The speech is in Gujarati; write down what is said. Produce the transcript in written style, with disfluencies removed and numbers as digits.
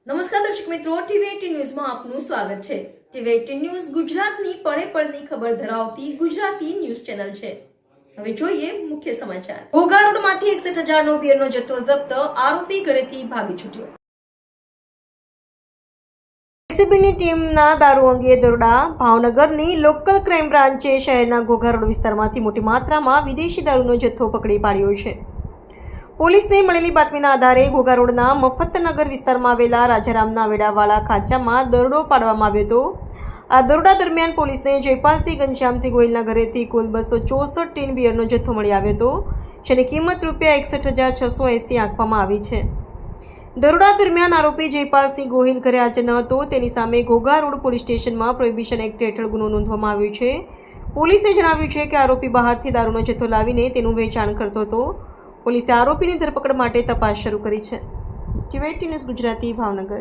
નમસ્કાર દર્શક મિત્રો, ટીવી18 ન્યૂઝમાં આપનું સ્વાગત છે। ટીવી18 ન્યૂઝ ગુજરાતની પળે પળની ખબર ધરાવતી ગુજરાતી ન્યૂઝ ચેનલ છે। હવે જોઈએ મુખ્ય સમાચાર। ઘોઘા રોડમાંથી 61,000 નો બિયરનો જથ્થો જપ્ત, આરોપી ઘરેથી ભાગી છૂટ્યો। એસીબીની ટીમના દારૂ અંગે દરોડા। ભાવનગરની લોકલ ક્રાઇમ બ્રાન્ચે શહેરના ઘોઘા રોડ વિસ્તારમાંથી મોટી માત્રામાં વિદેશી દારૂનો જથ્થો પકડી પાડ્યો છે। પોલીસને મળેલી બાતમીના આધારે ઘોઘા રોડના મફતનગર વિસ્તારમાં આવેલા રાજારામના વેડાવાળા ખાંચામાં દરોડો પાડવામાં આવ્યો હતો। આ દરોડા દરમિયાન પોલીસને જયપાલસિંહ ઘનશ્યામસિંહ ગોહિલના ઘરેથી કુલ 264 ટીન બિયરનો જથ્થો મળી આવ્યો હતો, જેની કિંમત ₹61,680 આંકવામાં આવી છે। દરોડા દરમિયાન આરોપી જયપાલસિંહ ગોહિલ ઘરે હાજર ન હતો, તેની સામે ઘોઘા રોડ પોલીસ સ્ટેશનમાં પ્રોહિબિશન એક્ટ હેઠળ ગુનો નોંધવામાં આવ્યો છે। પોલીસે જણાવ્યું છે કે આરોપી બહારથી દારૂનો જથ્થો લાવીને તેનું વેચાણ કરતો હતો। પોલીસે આરોપીની ધરપકડ માટે તપાસ શરૂ કરી છે। ટીવી18 ન્યૂઝ ગુજરાતી, ભાવનગર।